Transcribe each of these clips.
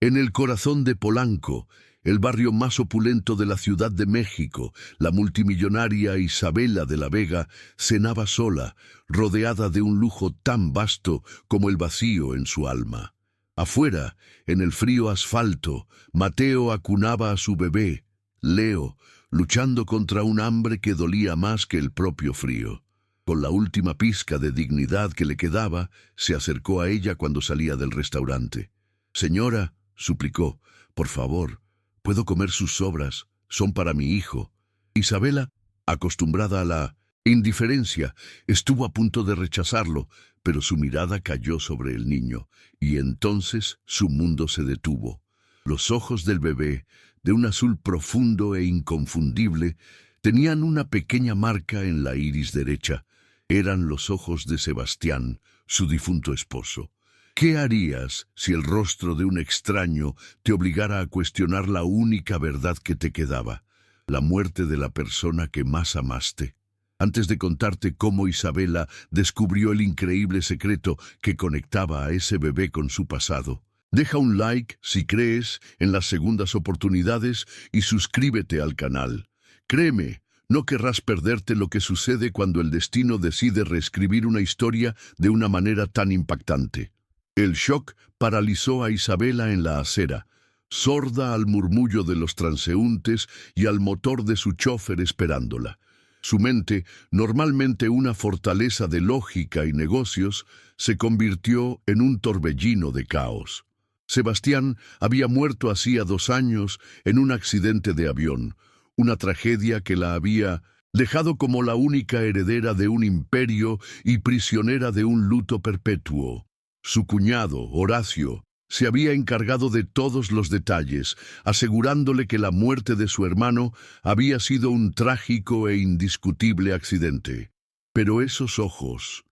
En el corazón de Polanco, el barrio más opulento de la Ciudad de México, la multimillonaria Isabela de la Vega cenaba sola, rodeada de un lujo tan vasto como el vacío en su alma. Afuera, en el frío asfalto, Mateo acunaba a su bebé, Leo, luchando contra un hambre que dolía más que el propio frío. Con la última pizca de dignidad que le quedaba, se acercó a ella cuando salía del restaurante. «Señora», suplicó, «por favor, puedo comer sus sobras, son para mi hijo». Isabela, acostumbrada a la indiferencia, estuvo a punto de rechazarlo, pero su mirada cayó sobre el niño, y entonces su mundo se detuvo. Los ojos del bebé, de un azul profundo e inconfundible, tenían una pequeña marca en la iris derecha. Eran los ojos de Sebastián, su difunto esposo. ¿Qué harías si el rostro de un extraño te obligara a cuestionar la única verdad que te quedaba, la muerte de la persona que más amaste? Antes de contarte cómo Isabela descubrió el increíble secreto que conectaba a ese bebé con su pasado, deja un like si crees en las segundas oportunidades y suscríbete al canal. Créeme, no querrás perderte lo que sucede cuando el destino decide reescribir una historia de una manera tan impactante. El shock paralizó a Isabela en la acera, sorda al murmullo de los transeúntes y al motor de su chofer esperándola. Su mente, normalmente una fortaleza de lógica y negocios, se convirtió en un torbellino de caos. Sebastián había muerto hacía 2 años en un accidente de avión, una tragedia que la había dejado como la única heredera de un imperio y prisionera de un luto perpetuo. Su cuñado, Horacio, se había encargado de todos los detalles, asegurándole que la muerte de su hermano había sido un trágico e indiscutible accidente. Pero esos ojos,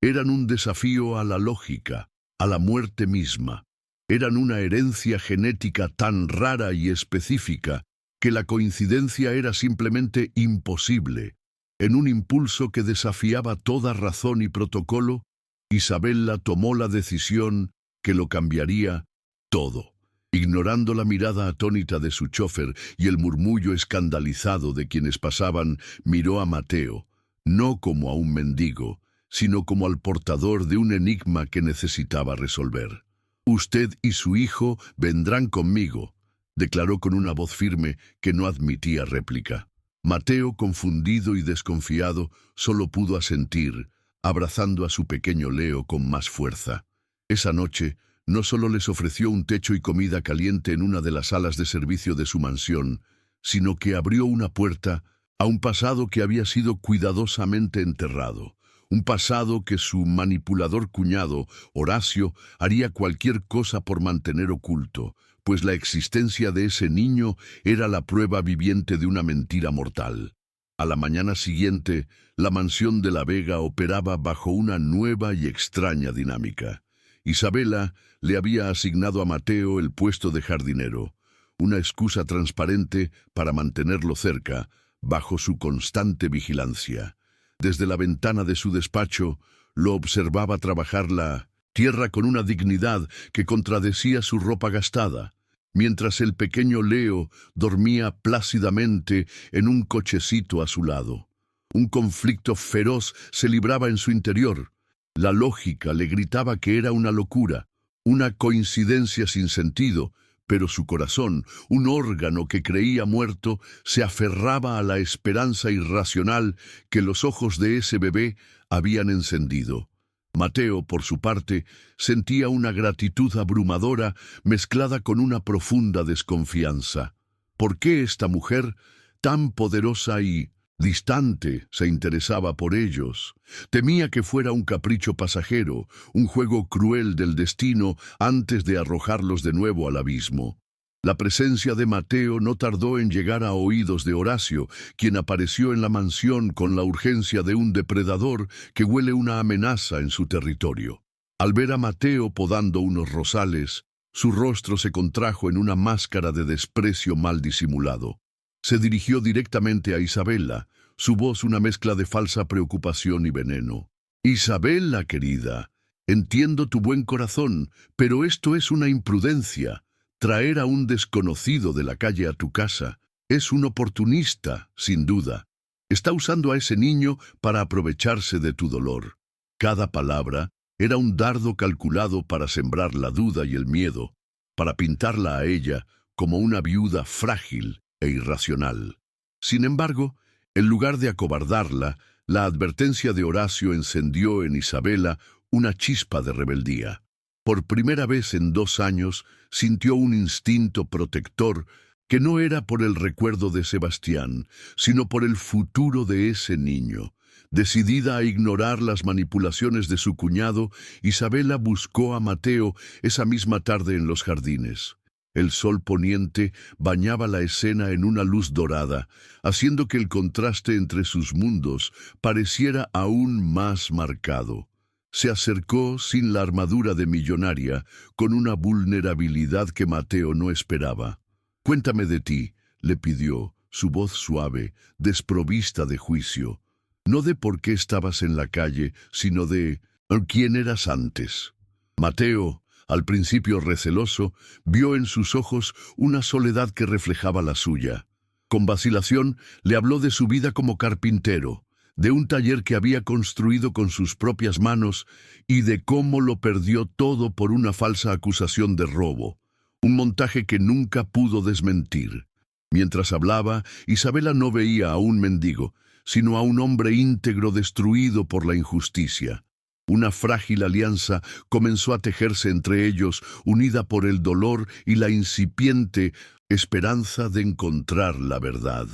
eran un desafío a la lógica, a la muerte misma. Eran una herencia genética tan rara y específica que la coincidencia era simplemente imposible. En un impulso que desafiaba toda razón y protocolo, Isabela tomó la decisión que lo cambiaría todo. Ignorando la mirada atónita de su chofer y el murmullo escandalizado de quienes pasaban, miró a Mateo, no como a un mendigo, sino como al portador de un enigma que necesitaba resolver. «Usted y su hijo vendrán conmigo», declaró con una voz firme que no admitía réplica. Mateo, confundido y desconfiado, solo pudo asentir, abrazando a su pequeño Leo con más fuerza. Esa noche, no solo les ofreció un techo y comida caliente en una de las salas de servicio de su mansión, sino que abrió una puerta a un pasado que había sido cuidadosamente enterrado. Un pasado que su manipulador cuñado, Horacio, haría cualquier cosa por mantener oculto, pues la existencia de ese niño era la prueba viviente de una mentira mortal. A la mañana siguiente, la mansión de la Vega operaba bajo una nueva y extraña dinámica. Isabela le había asignado a Mateo el puesto de jardinero, una excusa transparente para mantenerlo cerca, bajo su constante vigilancia. Desde la ventana de su despacho, lo observaba trabajar la tierra con una dignidad que contradecía su ropa gastada, mientras el pequeño Leo dormía plácidamente en un cochecito a su lado. Un conflicto feroz se libraba en su interior. La lógica le gritaba que era una locura, una coincidencia sin sentido, pero su corazón, un órgano que creía muerto, se aferraba a la esperanza irracional que los ojos de ese bebé habían encendido. Mateo, por su parte, sentía una gratitud abrumadora mezclada con una profunda desconfianza. ¿Por qué esta mujer, tan poderosa y distante, se interesaba por ellos? Temía que fuera un capricho pasajero, un juego cruel del destino antes de arrojarlos de nuevo al abismo. La presencia de Mateo no tardó en llegar a oídos de Horacio, quien apareció en la mansión con la urgencia de un depredador que huele una amenaza en su territorio. Al ver a Mateo podando unos rosales, su rostro se contrajo en una máscara de desprecio mal disimulado. Se dirigió directamente a Isabela, su voz una mezcla de falsa preocupación y veneno. «Isabela, querida, Entiendo tu buen corazón, pero esto es una imprudencia. Traer a un desconocido de la calle a tu casa es un oportunista, sin duda. Está usando a ese niño para aprovecharse de tu dolor. Cada palabra era un dardo calculado para sembrar la duda y el miedo, para pintarla a ella como una viuda frágil e irracional. Sin embargo, en lugar de acobardarla, la advertencia de Horacio encendió en Isabela una chispa de rebeldía. Por primera vez en 2 años sintió un instinto protector que no era por el recuerdo de Sebastián, sino por el futuro de ese niño. Decidida a ignorar las manipulaciones de su cuñado, Isabela buscó a Mateo esa misma tarde en los jardines. El sol poniente bañaba la escena en una luz dorada, haciendo que el contraste entre sus mundos pareciera aún más marcado. Se acercó sin la armadura de millonaria, con una vulnerabilidad que Mateo no esperaba. «Cuéntame de ti», le pidió, su voz suave, desprovista de juicio. No de por qué estabas en la calle, sino de quién eras antes. Mateo, al principio receloso, vio en sus ojos una soledad que reflejaba la suya. Con vacilación le habló de su vida como carpintero, de un taller que había construido con sus propias manos y de cómo lo perdió todo por una falsa acusación de robo, un montaje que nunca pudo desmentir. Mientras hablaba, Isabela no veía a un mendigo, sino a un hombre íntegro destruido por la injusticia. Una frágil alianza comenzó a tejerse entre ellos, unida por el dolor y la incipiente esperanza de encontrar la verdad.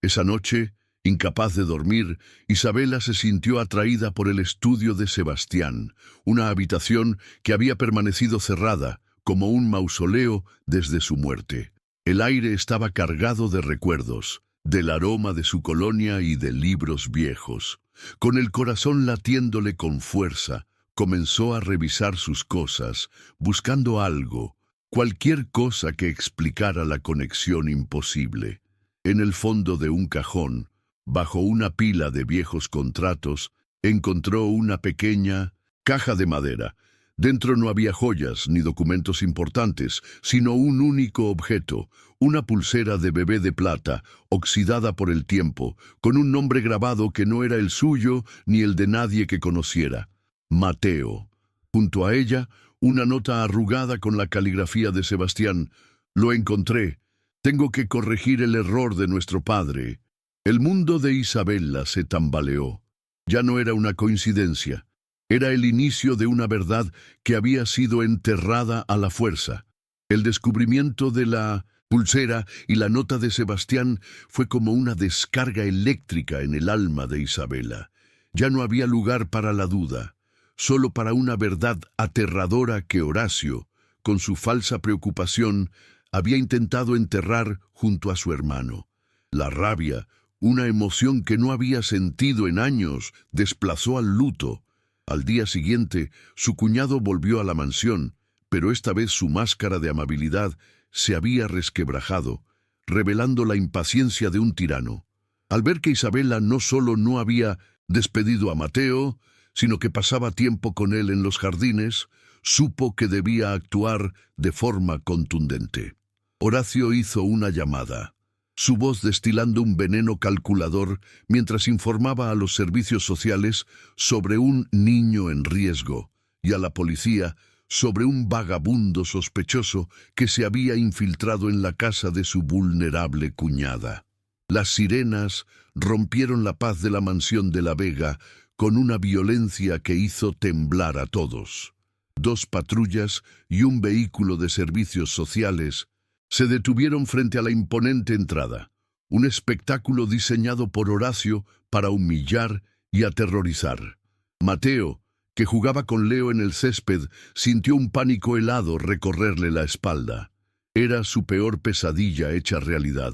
Esa noche, incapaz de dormir, Isabela se sintió atraída por el estudio de Sebastián, una habitación que había permanecido cerrada, como un mausoleo desde su muerte. El aire estaba cargado de recuerdos, del aroma de su colonia y de libros viejos. Con el corazón latiéndole con fuerza, comenzó a revisar sus cosas, buscando algo, cualquier cosa que explicara la conexión imposible. En el fondo de un cajón, bajo una pila de viejos contratos, encontró una pequeña caja de madera. Dentro no había joyas ni documentos importantes, sino un único objeto, una pulsera de bebé de plata, oxidada por el tiempo, con un nombre grabado que no era el suyo ni el de nadie que conociera: Mateo. Junto a ella, una nota arrugada con la caligrafía de Sebastián: «Lo encontré. Tengo que corregir el error de nuestro padre». El mundo de Isabela se tambaleó. Ya no era una coincidencia. Era el inicio de una verdad que había sido enterrada a la fuerza. El descubrimiento de la pulsera y la nota de Sebastián fue como una descarga eléctrica en el alma de Isabela. Ya no había lugar para la duda, solo para una verdad aterradora que Horacio, con su falsa preocupación, había intentado enterrar junto a su hermano. La rabia, una emoción que no había sentido en años, desplazó al luto. Al día siguiente, su cuñado volvió a la mansión, pero esta vez su máscara de amabilidad se había resquebrajado, revelando la impaciencia de un tirano. Al ver que Isabela no solo no había despedido a Mateo, sino que pasaba tiempo con él en los jardines, supo que debía actuar de forma contundente. Horacio hizo una llamada, su voz destilando un veneno calculador mientras informaba a los servicios sociales sobre un niño en riesgo y a la policía sobre un vagabundo sospechoso que se había infiltrado en la casa de su vulnerable cuñada. Las sirenas rompieron la paz de la mansión de la Vega con una violencia que hizo temblar a todos. 2 patrullas y un vehículo de servicios sociales se detuvieron frente a la imponente entrada, un espectáculo diseñado por Horacio para humillar y aterrorizar. Mateo, que jugaba con Leo en el césped, sintió un pánico helado recorrerle la espalda. Era su peor pesadilla hecha realidad.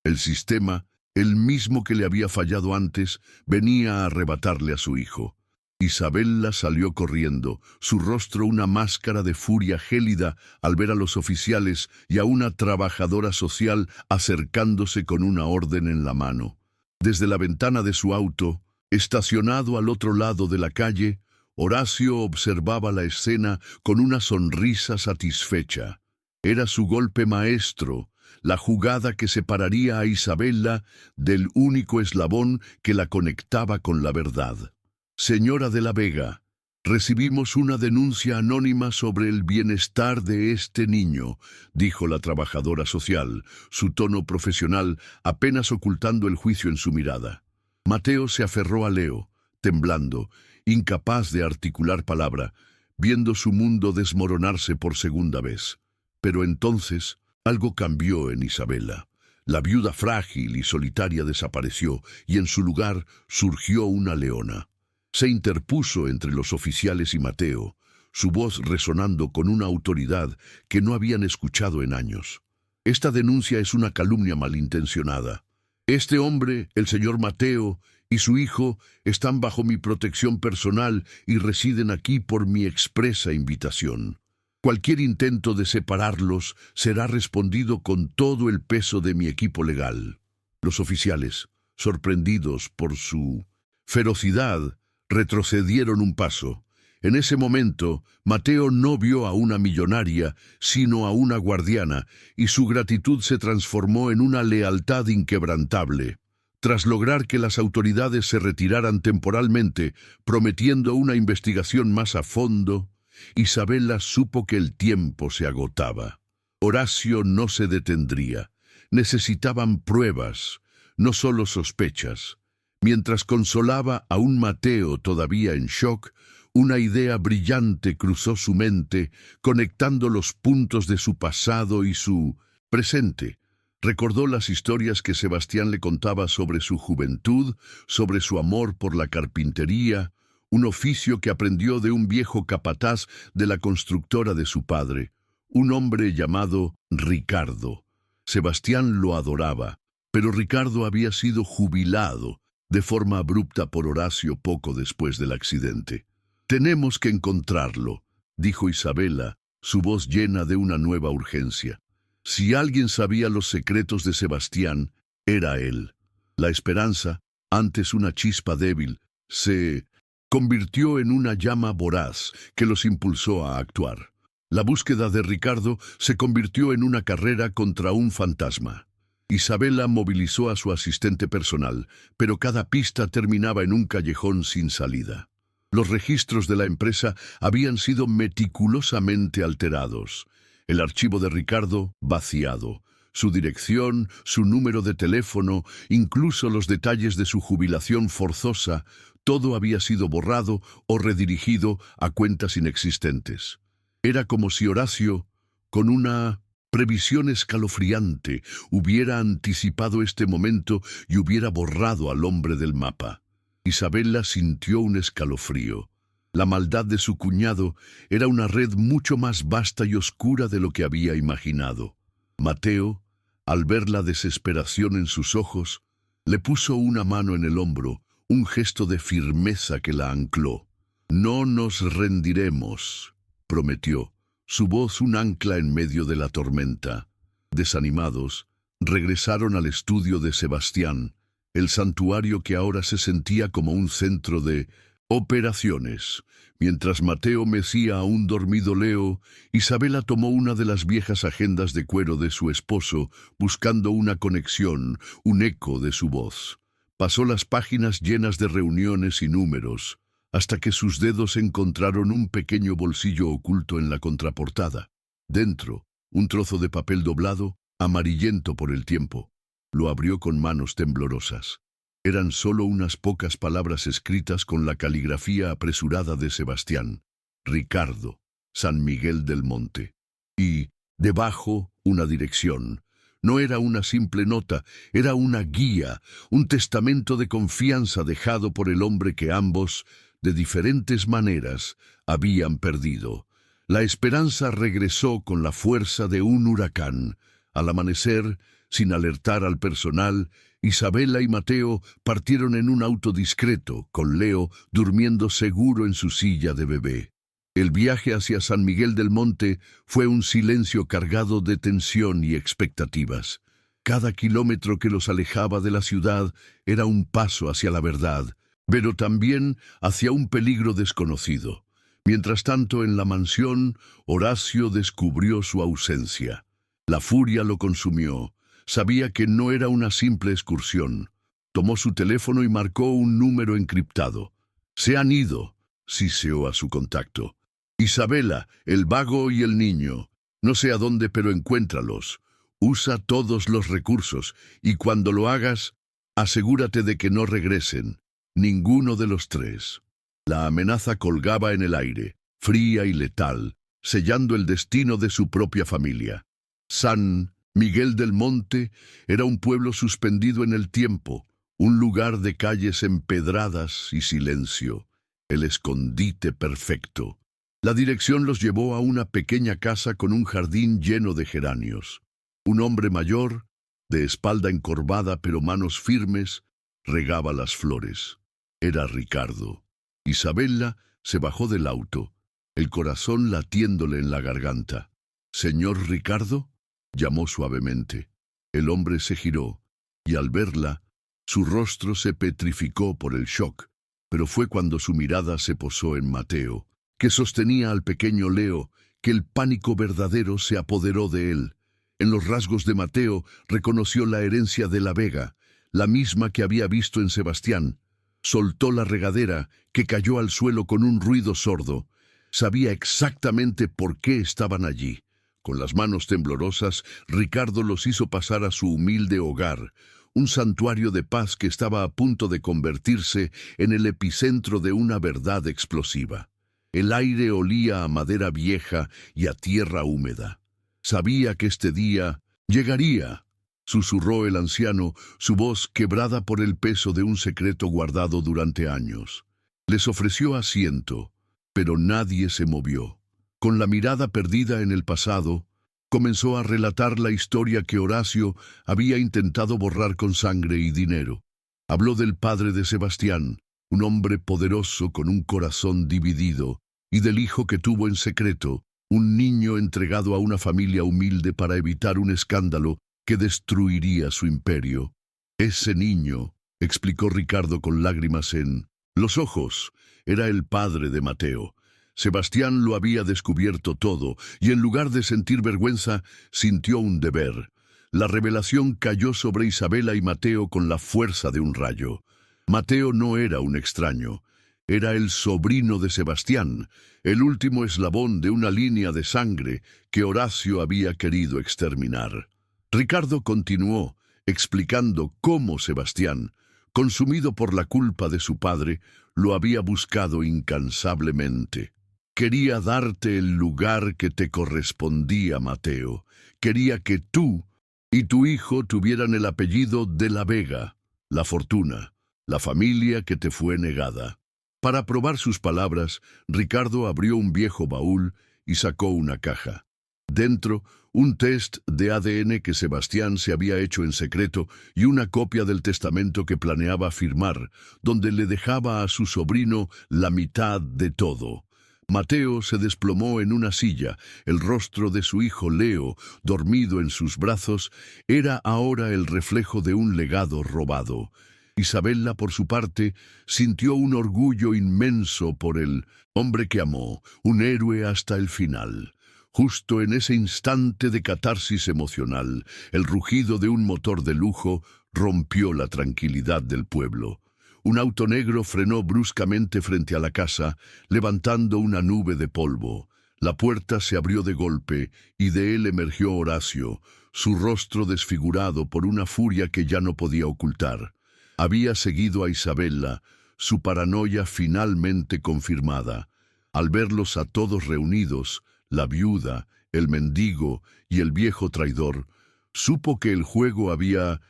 El sistema, el mismo que le había fallado antes, venía a arrebatarle a su hijo. Isabela salió corriendo, su rostro una máscara de furia gélida al ver a los oficiales y a una trabajadora social acercándose con una orden en la mano. Desde la ventana de su auto, estacionado al otro lado de la calle, Horacio observaba la escena con una sonrisa satisfecha. Era su golpe maestro, la jugada que separaría a Isabela del único eslabón que la conectaba con la verdad. Señora de la Vega, recibimos una denuncia anónima sobre el bienestar de este niño, dijo la trabajadora social, su tono profesional apenas ocultando el juicio en su mirada. Mateo se aferró a Leo, temblando, incapaz de articular palabra, viendo su mundo desmoronarse por segunda vez. Pero entonces algo cambió en Isabela. La viuda frágil y solitaria desapareció y en su lugar surgió una leona. Se interpuso entre los oficiales y Mateo, su voz resonando con una autoridad que no habían escuchado en años. Esta denuncia es una calumnia malintencionada. Este hombre, el señor Mateo, y su hijo están bajo mi protección personal y residen aquí por mi expresa invitación. Cualquier intento de separarlos será respondido con todo el peso de mi equipo legal. Los oficiales, sorprendidos por su ferocidad, retrocedieron un paso. En ese momento, Mateo no vio a una millonaria, sino a una guardiana, y su gratitud se transformó en una lealtad inquebrantable. Tras lograr que las autoridades se retiraran temporalmente, prometiendo una investigación más a fondo, Isabela supo que el tiempo se agotaba. Horacio no se detendría. Necesitaban pruebas, no solo sospechas. Mientras consolaba a un Mateo todavía en shock, una idea brillante cruzó su mente, conectando los puntos de su pasado y su presente. Recordó las historias que Sebastián le contaba sobre su juventud, sobre su amor por la carpintería, un oficio que aprendió de un viejo capataz de la constructora de su padre, un hombre llamado Ricardo. Sebastián lo adoraba, pero Ricardo había sido jubilado de forma abrupta por Horacio poco después del accidente. «Tenemos que encontrarlo», dijo Isabela, su voz llena de una nueva urgencia. Si alguien sabía los secretos de Sebastián, era él. La esperanza, antes una chispa débil, se convirtió en una llama voraz que los impulsó a actuar. La búsqueda de Ricardo se convirtió en una carrera contra un fantasma. Isabela movilizó a su asistente personal, pero cada pista terminaba en un callejón sin salida. Los registros de la empresa habían sido meticulosamente alterados. El archivo de Ricardo vaciado. Su dirección, su número de teléfono, incluso los detalles de su jubilación forzosa, todo había sido borrado o redirigido a cuentas inexistentes. Era como si Horacio, con una previsión escalofriante, hubiera anticipado este momento y hubiera borrado al hombre del mapa. Isabela sintió un escalofrío. La maldad de su cuñado era una red mucho más vasta y oscura de lo que había imaginado. Mateo, al ver la desesperación en sus ojos, le puso una mano en el hombro, un gesto de firmeza que la ancló. «No nos rendiremos», prometió, su voz un ancla en medio de la tormenta. Desanimados, regresaron al estudio de Sebastián, el santuario que ahora se sentía como un centro de operaciones. Mientras Mateo mecía a un dormido Leo, Isabela tomó una de las viejas agendas de cuero de su esposo, buscando una conexión, un eco de su voz. Pasó las páginas llenas de reuniones y números, hasta que sus dedos encontraron un pequeño bolsillo oculto en la contraportada. Dentro, un trozo de papel doblado, amarillento por el tiempo. Lo abrió con manos temblorosas. Eran solo unas pocas palabras escritas con la caligrafía apresurada de Sebastián. Ricardo, San Miguel del Monte. Y, debajo, una dirección. No era una simple nota, era una guía, un testamento de confianza dejado por el hombre que ambos, de diferentes maneras, habían perdido. La esperanza regresó con la fuerza de un huracán. Al amanecer, sin alertar al personal, Isabela y Mateo partieron en un auto discreto, con Leo durmiendo seguro en su silla de bebé. El viaje hacia San Miguel del Monte fue un silencio cargado de tensión y expectativas. Cada kilómetro que los alejaba de la ciudad era un paso hacia la verdad, pero también hacia un peligro desconocido. Mientras tanto, en la mansión, Horacio descubrió su ausencia. La furia lo consumió. Sabía que no era una simple excursión. Tomó su teléfono y marcó un número encriptado. «Se han ido», siseó a su contacto. «Isabela, el vago y el niño. No sé a dónde, pero encuéntralos. Usa todos los recursos y cuando lo hagas, asegúrate de que no regresen. Ninguno de los tres». La amenaza colgaba en el aire, fría y letal, sellando el destino de su propia familia. San Miguel del Monte era un pueblo suspendido en el tiempo, un lugar de calles empedradas y silencio, el escondite perfecto. La dirección los llevó a una pequeña casa con un jardín lleno de geranios. Un hombre mayor, de espalda encorvada pero manos firmes, regaba las flores. Era Ricardo. Isabela se bajó del auto, el corazón latiéndole en la garganta. «¿Señor Ricardo?», llamó suavemente. El hombre se giró, y al verla, su rostro se petrificó por el shock, pero fue cuando su mirada se posó en Mateo, que sostenía al pequeño Leo, que el pánico verdadero se apoderó de él. En los rasgos de Mateo reconoció la herencia de la Vega, la misma que había visto en Sebastián. Soltó la regadera, que cayó al suelo con un ruido sordo. Sabía exactamente por qué estaban allí. Con las manos temblorosas, Ricardo los hizo pasar a su humilde hogar, un santuario de paz que estaba a punto de convertirse en el epicentro de una verdad explosiva. El aire olía a madera vieja y a tierra húmeda. Sabía que este día llegaría, susurró el anciano, su voz quebrada por el peso de un secreto guardado durante años. Les ofreció asiento, pero nadie se movió. Con la mirada perdida en el pasado, comenzó a relatar la historia que Horacio había intentado borrar con sangre y dinero. Habló del padre de Sebastián, un hombre poderoso con un corazón dividido, y del hijo que tuvo en secreto, un niño entregado a una familia humilde para evitar un escándalo que destruiría su imperio. «Ese niño», explicó Ricardo con lágrimas en los ojos, era el padre de Mateo. Sebastián lo había descubierto todo, y en lugar de sentir vergüenza, sintió un deber. La revelación cayó sobre Isabela y Mateo con la fuerza de un rayo. Mateo no era un extraño. Era el sobrino de Sebastián, el último eslabón de una línea de sangre que Horacio había querido exterminar. Ricardo continuó, explicando cómo Sebastián, consumido por la culpa de su padre, lo había buscado incansablemente. Quería darte el lugar que te correspondía, Mateo. Quería que tú y tu hijo tuvieran el apellido de la Vega, la fortuna, la familia que te fue negada. Para probar sus palabras, Ricardo abrió un viejo baúl y sacó una caja. Dentro, un test de ADN que Sebastián se había hecho en secreto y una copia del testamento que planeaba firmar, donde le dejaba a su sobrino la mitad de todo. Mateo se desplomó en una silla. El rostro de su hijo Leo, dormido en sus brazos, era ahora el reflejo de un legado robado. Isabela, por su parte, sintió un orgullo inmenso por el hombre que amó, un héroe hasta el final. Justo en ese instante de catarsis emocional, el rugido de un motor de lujo rompió la tranquilidad del pueblo. Un auto negro frenó bruscamente frente a la casa, levantando una nube de polvo. La puerta se abrió de golpe y de él emergió Horacio, su rostro desfigurado por una furia que ya no podía ocultar. Había seguido a Isabela, su paranoia finalmente confirmada. Al verlos a todos reunidos, la viuda, el mendigo y el viejo traidor, supo que el juego había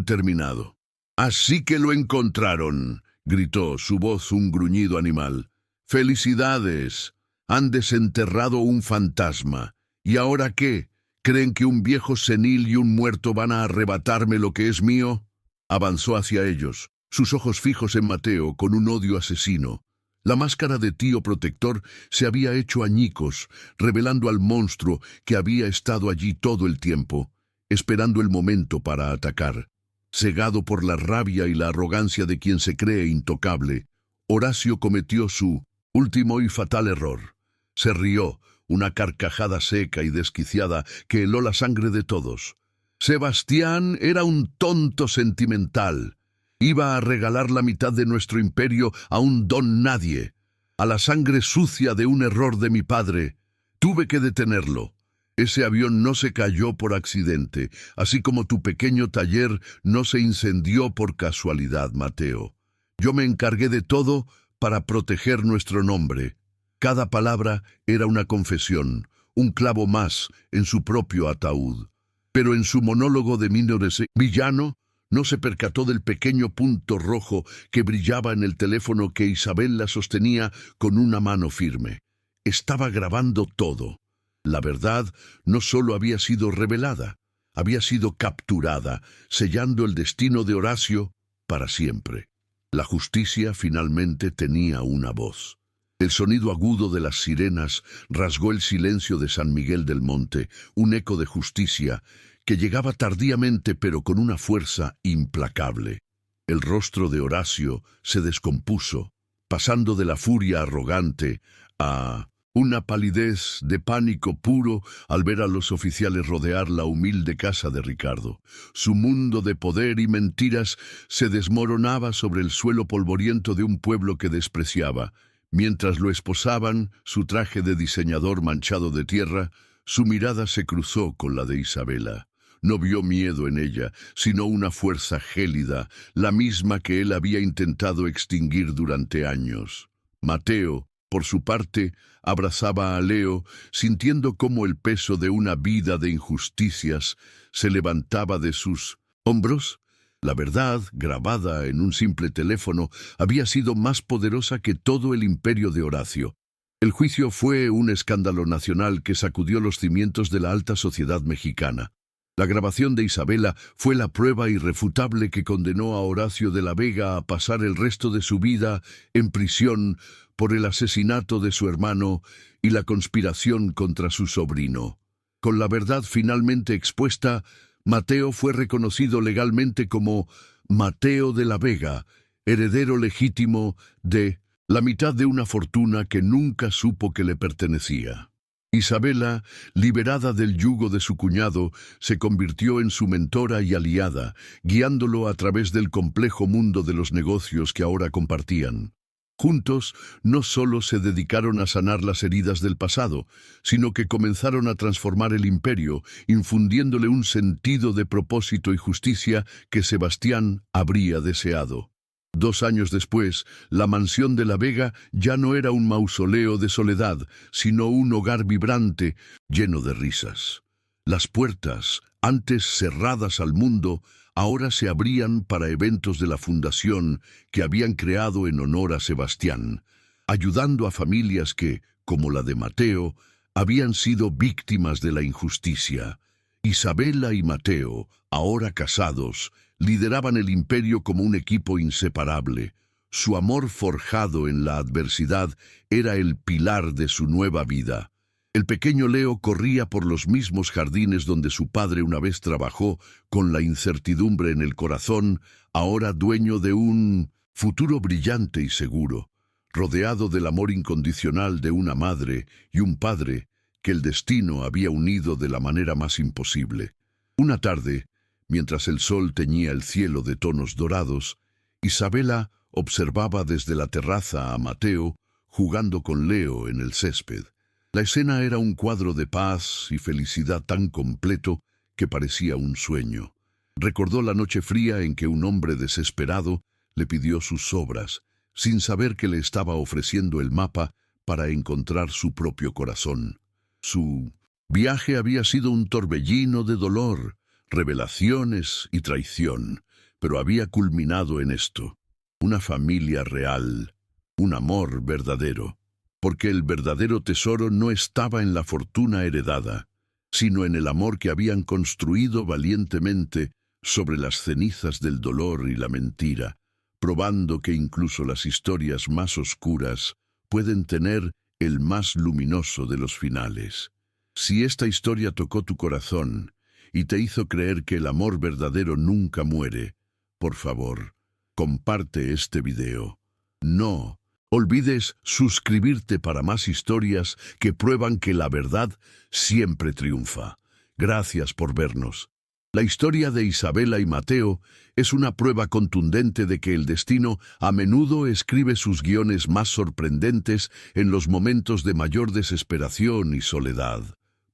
terminado. «Así que lo encontraron», gritó, su voz un gruñido animal. «¡Felicidades! Han desenterrado un fantasma. ¿Y ahora qué? ¿Creen que un viejo senil y un muerto van a arrebatarme lo que es mío?» Avanzó hacia ellos, sus ojos fijos en Mateo con un odio asesino. La máscara de tío protector se había hecho añicos, revelando al monstruo que había estado allí todo el tiempo, esperando el momento para atacar. Cegado por la rabia y la arrogancia de quien se cree intocable, Horacio cometió su último y fatal error. Se rió, una carcajada seca y desquiciada que heló la sangre de todos. Sebastián era un tonto sentimental. Iba a regalar la mitad de nuestro imperio a un don nadie, a la sangre sucia de un error de mi padre. Tuve que detenerlo. Ese avión no se cayó por accidente, así como tu pequeño taller no se incendió por casualidad, Mateo. Yo me encargué de todo para proteger nuestro nombre. Cada palabra era una confesión, un clavo más en su propio ataúd. Pero en su monólogo de Mínores villano, no se percató del pequeño punto rojo que brillaba en el teléfono que Isabela sostenía con una mano firme. Estaba grabando todo. La verdad no solo había sido revelada, había sido capturada, sellando el destino de Horacio para siempre. La justicia finalmente tenía una voz. El sonido agudo de las sirenas rasgó el silencio de San Miguel del Monte, un eco de justicia que llegaba tardíamente pero con una fuerza implacable. El rostro de Horacio se descompuso, pasando de la furia arrogante a una palidez de pánico puro al ver a los oficiales rodear la humilde casa de Ricardo. Su mundo de poder y mentiras se desmoronaba sobre el suelo polvoriento de un pueblo que despreciaba. Mientras lo esposaban, su traje de diseñador manchado de tierra, su mirada se cruzó con la de Isabela. No vio miedo en ella, sino una fuerza gélida, la misma que él había intentado extinguir durante años. Mateo, por su parte, abrazaba a Leo, sintiendo cómo el peso de una vida de injusticias se levantaba de sus hombros. La verdad, grabada en un simple teléfono, había sido más poderosa que todo el imperio de Horacio. El juicio fue un escándalo nacional que sacudió los cimientos de la alta sociedad mexicana. La grabación de Isabela fue la prueba irrefutable que condenó a Horacio de la Vega a pasar el resto de su vida en prisión por el asesinato de su hermano y la conspiración contra su sobrino. Con la verdad finalmente expuesta, Mateo fue reconocido legalmente como Mateo de la Vega, heredero legítimo de la mitad de una fortuna que nunca supo que le pertenecía. Isabela, liberada del yugo de su cuñado, se convirtió en su mentora y aliada, guiándolo a través del complejo mundo de los negocios que ahora compartían. Juntos, no solo se dedicaron a sanar las heridas del pasado, sino que comenzaron a transformar el imperio, infundiéndole un sentido de propósito y justicia que Sebastián habría deseado. 2 años después, la mansión de la Vega ya no era un mausoleo de soledad, sino un hogar vibrante, lleno de risas. Las puertas, antes cerradas al mundo, ahora se abrían para eventos de la fundación que habían creado en honor a Sebastián, ayudando a familias que, como la de Mateo, habían sido víctimas de la injusticia. Isabela y Mateo, ahora casados, lideraban el imperio como un equipo inseparable. Su amor forjado en la adversidad era el pilar de su nueva vida. El pequeño Leo corría por los mismos jardines donde su padre una vez trabajó, con la incertidumbre en el corazón, ahora dueño de un futuro brillante y seguro, rodeado del amor incondicional de una madre y un padre que el destino había unido de la manera más imposible. Una tarde, mientras el sol teñía el cielo de tonos dorados, Isabela observaba desde la terraza a Mateo jugando con Leo en el césped. La escena era un cuadro de paz y felicidad tan completo que parecía un sueño. Recordó la noche fría en que un hombre desesperado le pidió sus obras, sin saber que le estaba ofreciendo el mapa para encontrar su propio corazón. Su viaje había sido un torbellino de dolor, revelaciones y traición, pero había culminado en esto: una familia real, un amor verdadero. Porque el verdadero tesoro no estaba en la fortuna heredada, sino en el amor que habían construido valientemente sobre las cenizas del dolor y la mentira, probando que incluso las historias más oscuras pueden tener el más luminoso de los finales. Si esta historia tocó tu corazón y te hizo creer que el amor verdadero nunca muere, por favor, comparte este video. No olvides suscribirte para más historias que prueban que la verdad siempre triunfa. Gracias por vernos. La historia de Isabela y Mateo es una prueba contundente de que el destino a menudo escribe sus guiones más sorprendentes en los momentos de mayor desesperación y soledad.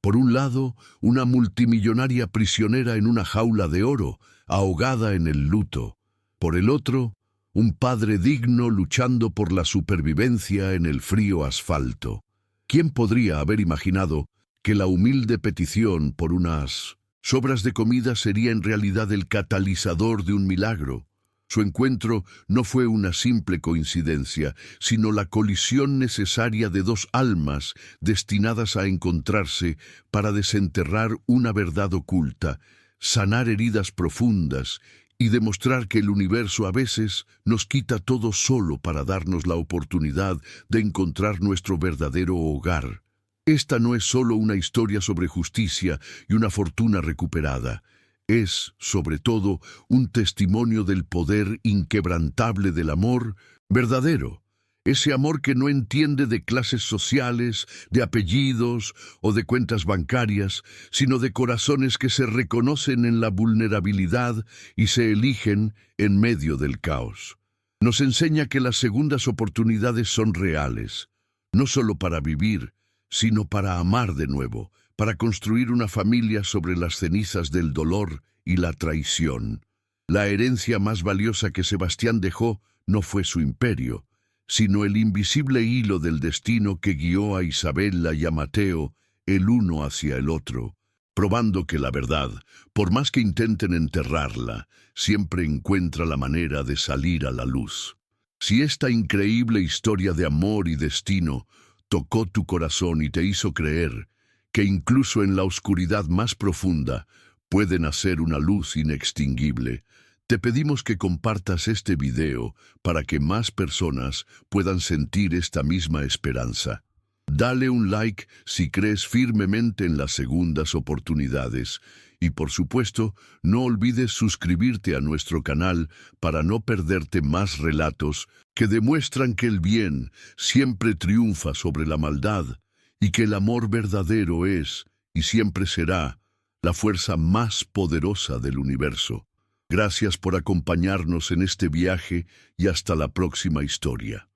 Por un lado, una multimillonaria prisionera en una jaula de oro, ahogada en el luto. Por el otro, un padre digno luchando por la supervivencia en el frío asfalto. ¿Quién podría haber imaginado que la humilde petición por unas sobras de comida sería en realidad el catalizador de un milagro? Su encuentro no fue una simple coincidencia, sino la colisión necesaria de dos almas destinadas a encontrarse para desenterrar una verdad oculta, sanar heridas profundas y demostrar que el universo a veces nos quita todo solo para darnos la oportunidad de encontrar nuestro verdadero hogar. Esta no es solo una historia sobre justicia y una fortuna recuperada. Es, sobre todo, un testimonio del poder inquebrantable del amor verdadero. Ese amor que no entiende de clases sociales, de apellidos o de cuentas bancarias, sino de corazones que se reconocen en la vulnerabilidad y se eligen en medio del caos. Nos enseña que las segundas oportunidades son reales, no solo para vivir, sino para amar de nuevo, para construir una familia sobre las cenizas del dolor y la traición. La herencia más valiosa que Sebastián dejó no fue su imperio, sino el invisible hilo del destino que guió a Isabela y a Mateo el uno hacia el otro, probando que la verdad, por más que intenten enterrarla, siempre encuentra la manera de salir a la luz. Si esta increíble historia de amor y destino tocó tu corazón y te hizo creer que incluso en la oscuridad más profunda puede nacer una luz inextinguible, te pedimos que compartas este video para que más personas puedan sentir esta misma esperanza. Dale un like si crees firmemente en las segundas oportunidades y, por supuesto, no olvides suscribirte a nuestro canal para no perderte más relatos que demuestran que el bien siempre triunfa sobre la maldad y que el amor verdadero es, y siempre será, la fuerza más poderosa del universo. Gracias por acompañarnos en este viaje y hasta la próxima historia.